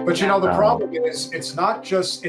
But you know, the problem is, it's not just,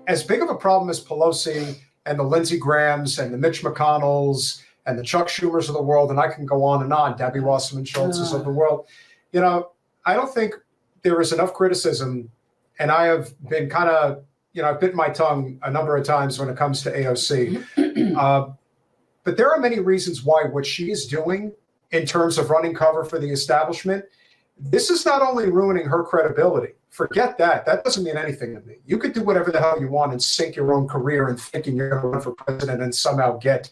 as big of a problem as Pelosi and the Lindsey Grahams and the Mitch McConnells and the Chuck Schumers of the world, and I can go on and on, Debbie Wasserman Schultz's of the world. You know, I don't think there is enough criticism, and I have been kind of, you know, I've bitten my tongue a number of times when it comes to AOC. But there are many reasons why what she is doing in terms of running cover for the establishment, this is not only ruining her credibility. Forget that. That doesn't mean anything to me. You could do whatever the hell you want and sink your own career in thinking you're going to run for president and somehow get,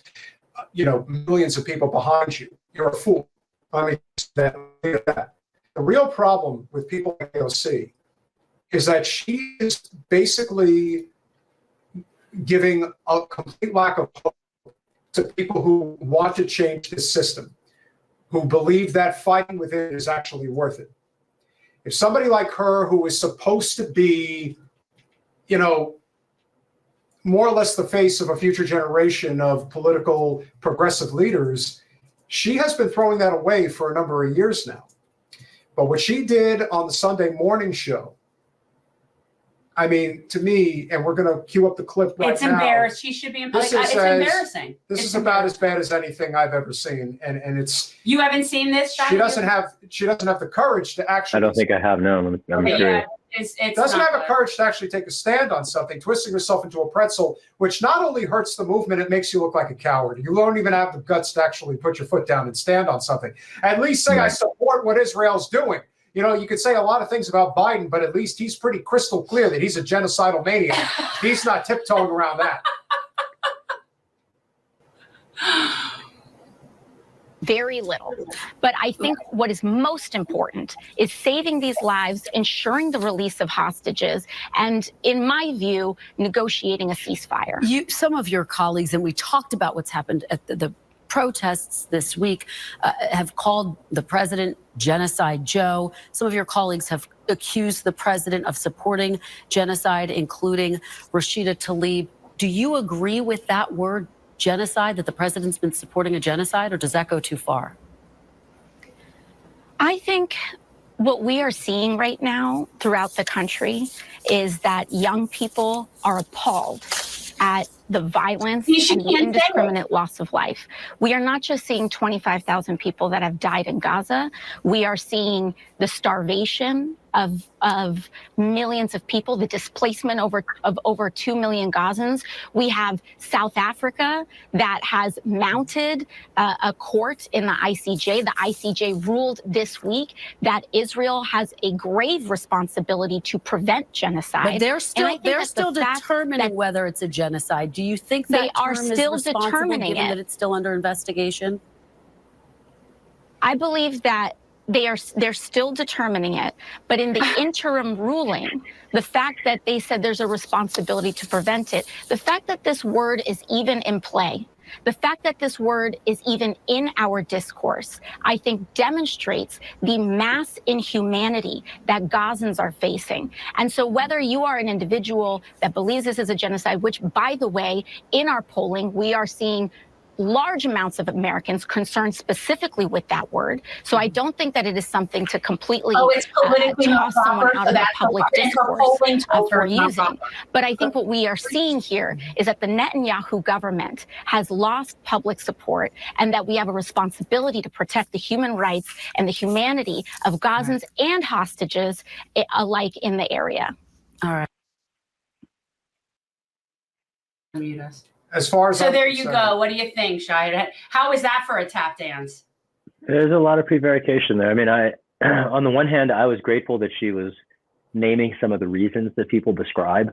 you know, millions of people behind you. You're a fool. I mean, that. The real problem with people like AOC is that she is basically giving a complete lack of hope to people who want to change the system, who believe that fighting with it is actually worth it. If somebody like her, who is supposed to be, you know, more or less the face of a future generation of political progressive leaders, she has been throwing that away for a number of years now. But what she did on the Sunday morning show, I mean, to me, and we're going to cue up the clip right now. It's embarrassing. She should be embarrassed. It's embarrassing. This is about as bad as anything I've ever seen, and it's. You haven't seen this, Shahid? She doesn't have the courage to actually. I don't think I have. No, I'm sure. It's doesn't have the courage to actually take a stand on something, twisting herself into a pretzel, which not only hurts the movement, it makes you look like a coward. You don't even have the guts to actually put your foot down and stand on something. At least say, I support what Israel's doing. You know, you could say a lot of things about Biden, but at least he's pretty crystal clear that he's a genocidal maniac. He's not tiptoeing around that. Very little. But I think what is most important is saving these lives, ensuring the release of hostages, and in my view, negotiating a ceasefire. Some of your colleagues, and we talked about what's happened at the protests this week, have called the president Genocide Joe. Some of your colleagues have accused the president of supporting genocide, including Rashida Tlaib. Do you agree with that word, genocide, that the president's been supporting a genocide, or does that go too far? I think what we are seeing right now throughout the country is that young people are appalled at the violence and the indiscriminate loss of life. We are not just seeing 25,000 people that have died in Gaza. We are seeing the starvation of millions of people, the displacement of over 2 million Gazans. We have South Africa that has mounted a court in the ICJ. The ICJ ruled this week that Israel has a grave responsibility to prevent genocide. But they're still determining whether it's a genocide. Do you think that they are still determining given that it's still under investigation? I believe that they're still determining it, but in the interim ruling, the fact that they said there's a responsibility to prevent it, the fact that this word is even in play, the fact that this word is even in our discourse, I think demonstrates the mass inhumanity that Gazans are facing. And so whether you are an individual that believes this is a genocide, which, by the way, in our polling, we are seeing large amounts of Americans concerned specifically with that word. So I don't think that it is something to completely toss someone out of the public discourse for using. But I think what we are seeing here is that the Netanyahu government has lost public support, and that we have a responsibility to protect the human rights and the humanity of Gazans and hostages alike in the area. All right. As far as so there you go. What do you think, Shahid? How is that for a tap dance? There's a lot of prevarication there. I mean, on the one hand, I was grateful that she was naming some of the reasons that people describe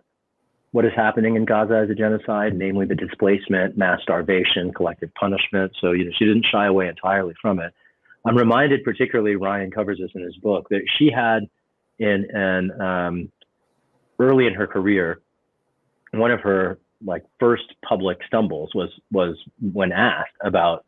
what is happening in Gaza as a genocide, namely the displacement, mass starvation, collective punishment. So, you know, she didn't shy away entirely from it. I'm reminded, particularly, Ryan covers this in his book, that she had early in her career, one of her first public stumbles was when asked about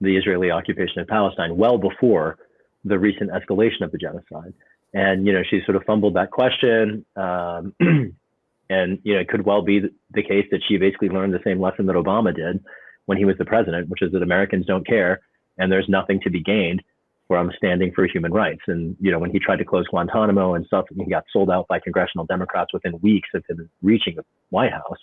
the Israeli occupation of Palestine, well before the recent escalation of the genocide. And, you know, she sort of fumbled that question. And, you know, it could well be the case that she basically learned the same lesson that Obama did when he was the president, which is that Americans don't care and there's nothing to be gained where I'm standing for human rights. And, when he tried to close Guantanamo and stuff, and he got sold out by congressional Democrats within weeks of him reaching the White House,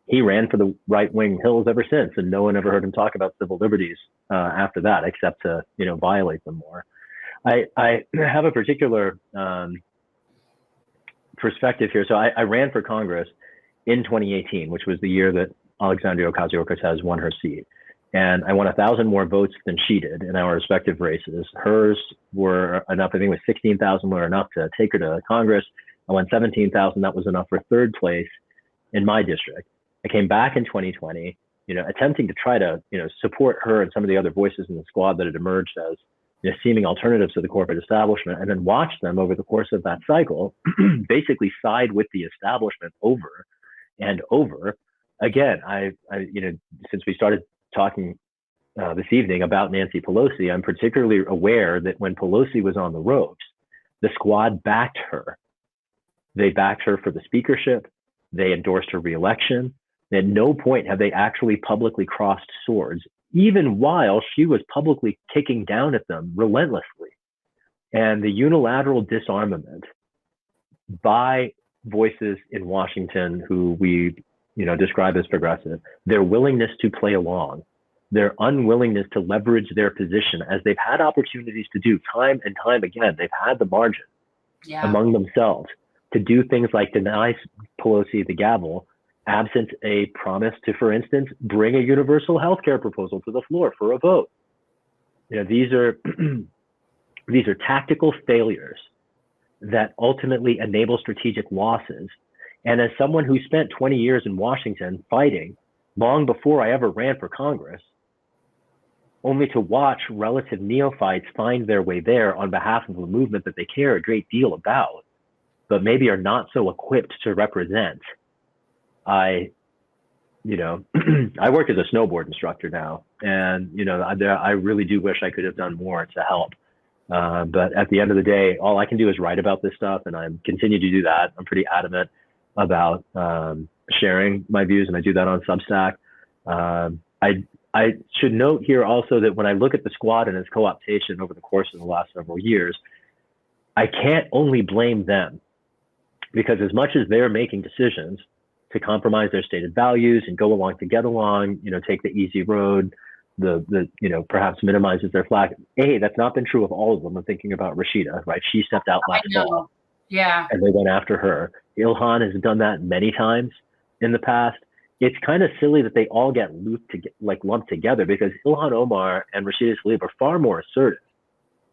he ran for the right-wing hills ever since. And no one ever heard him talk about civil liberties after that, except to, violate them more. I have a particular perspective here. So I ran for Congress in 2018, which was the year that Alexandria Ocasio-Cortez won her seat. And I won 1,000 more votes than she did in our respective races. Hers were enough, I think it was 16,000 were enough to take her to Congress. I won 17,000, that was enough for third place in my district. I came back in 2020, attempting to try to, support her and some of the other voices in the squad that had emerged as seeming alternatives to the corporate establishment, and then watched them over the course of that cycle basically side with the establishment over and over again. I since we started talking this evening about Nancy Pelosi, I'm particularly aware that when Pelosi was on the ropes, the squad backed her. They backed her for the speakership. They endorsed her reelection. At no point have they actually publicly crossed swords, even while she was publicly kicking down at them relentlessly. And the unilateral disarmament by voices in Washington who we, describe as progressive, their willingness to play along, their unwillingness to leverage their position as they've had opportunities to do time and time again. They've had the margin among themselves to do things like deny Pelosi the gavel, absent a promise to, for instance, bring a universal health care proposal to the floor for a vote. These are tactical failures that ultimately enable strategic losses. And as someone who spent 20 years in Washington fighting long before I ever ran for Congress, only to watch relative neophytes find their way there on behalf of a movement that they care a great deal about, but maybe are not so equipped to represent. I work as a snowboard instructor now, and I really do wish I could have done more to help. But at the end of the day, all I can do is write about this stuff, and I continue to do that. I'm pretty adamant about sharing my views, and I do that on Substack. I should note here also that when I look at the squad and its co-optation over the course of the last several years, I can't only blame them, because as much as they're making decisions to compromise their stated values and go along to get along, take the easy road, the perhaps minimizes their flag. That's not been true of all of them. I'm thinking about Rashida, right? She stepped out last fall. Yeah. And they went after her. Ilhan has done that many times in the past. It's kind of silly that they all get lumped together, because Ilhan Omar and Rashida Tlaib are far more assertive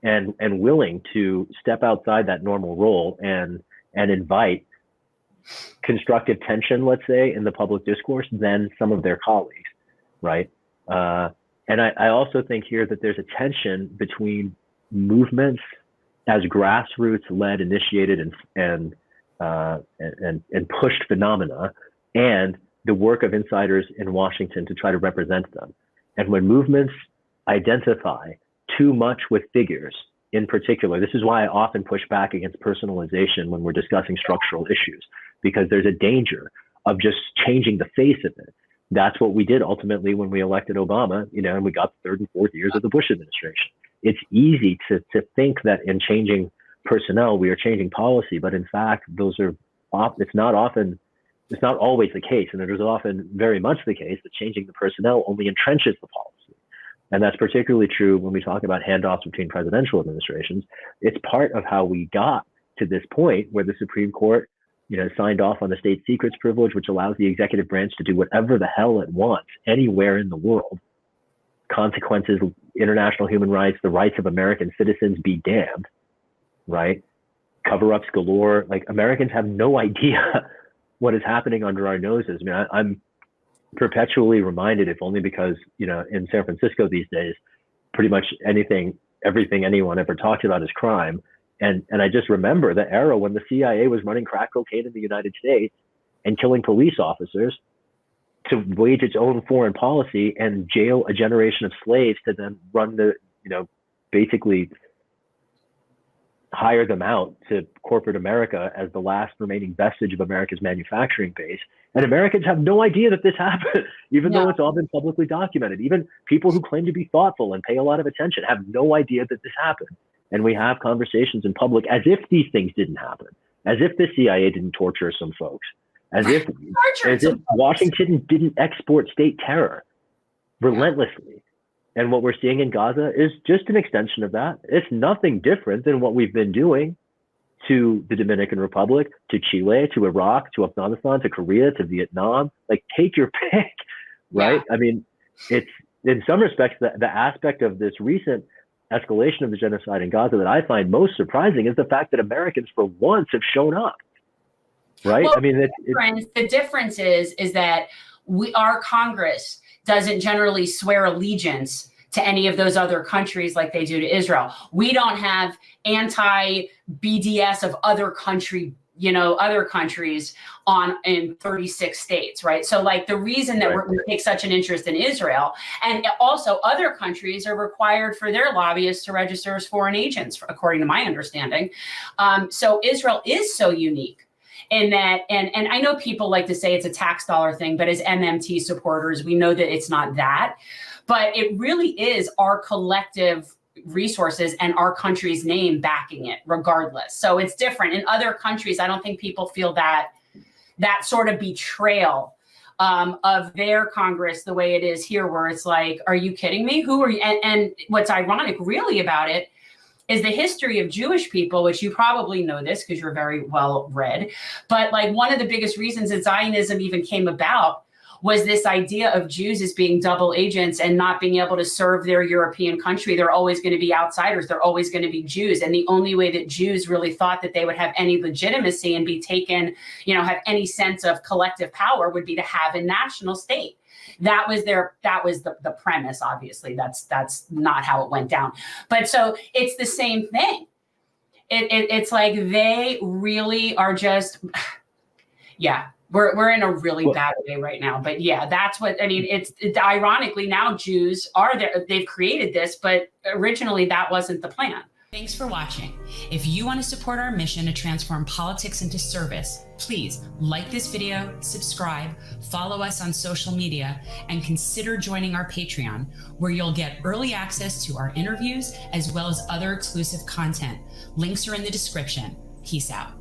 and willing to step outside that normal role and invite constructive tension, let's say, in the public discourse than some of their colleagues, right? And I also think here that there's a tension between movements as grassroots led, initiated, and pushed phenomena, and the work of insiders in Washington to try to represent them. And when movements identify too much with figures in particular, this is why I often push back against personalization when we're discussing structural issues, because there's a danger of just changing the face of it. That's what we did ultimately when we elected Obama, and we got the third and fourth years of the Bush administration. It's easy to think that in changing personnel, we are changing policy, but in fact, it's not always the case. And it is often very much the case that changing the personnel only entrenches the policy. And that's particularly true when we talk about handoffs between presidential administrations. It's part of how we got to this point where the Supreme Court, signed off on the state secrets privilege, which allows the executive branch to do whatever the hell it wants anywhere in the world. Consequences, international human rights, the rights of American citizens be damned, right? Cover-ups galore. Like, Americans have no idea what is happening under our noses. I mean, I'm perpetually reminded, if only because, in San Francisco these days, pretty much everything anyone ever talks about is crime. And I just remember the era when the CIA was running crack cocaine in the United States and killing police officers to wage its own foreign policy and jail a generation of slaves to then run the, basically hire them out to corporate America as the last remaining vestige of America's manufacturing base. And Americans have no idea that this happened, even though it's all been publicly documented. Even people who claim to be thoughtful and pay a lot of attention have no idea that this happened. And we have conversations in public as if these things didn't happen, as if the CIA didn't torture some folks, as if Washington didn't export state terror relentlessly. And what we're seeing in Gaza is just an extension of that. It's nothing different than what we've been doing to the Dominican Republic, to Chile, to Iraq, to Afghanistan, to Korea, to Vietnam. Like, take your pick, right? Yeah. I mean, it's in some respects the aspect of this recent escalation of the genocide in Gaza that I find most surprising is the fact that Americans for once have shown up, right? Well, I mean, the difference is that our Congress doesn't generally swear allegiance to any of those other countries like they do to Israel. We don't have anti-BDS of other countries in 36 states, right? So like the reason that we take such an interest in Israel, and also other countries are required for their lobbyists to register as foreign agents, according to my understanding. So Israel is so unique in that, and I know people like to say it's a tax dollar thing, but as MMT supporters, we know that it's not that. But it really is our collective resources and our country's name backing it regardless. So it's different. In other countries, I don't think people feel that sort of betrayal of their Congress the way it is here, where it's like, are you kidding me? Who are you? And what's ironic really about it is the history of Jewish people, which you probably know this because you're very well read. But like one of the biggest reasons that Zionism even came about was this idea of Jews as being double agents and not being able to serve their European country. They're always going to be outsiders. They're always going to be Jews. And the only way that Jews really thought that they would have any legitimacy and be taken, have any sense of collective power would be to have a national state. That was the premise. Obviously, that's not how it went down. But so it's the same thing. It's like they really are just, yeah. We're in a really bad way right now, but yeah, that's what I mean. It's ironically now Jews are there. They've created this, but originally that wasn't the plan. Thanks for watching. If you want to support our mission to transform politics into service, please like this video, subscribe, follow us on social media, and consider joining our Patreon, where you'll get early access to our interviews as well as other exclusive content. Links are in the description. Peace out.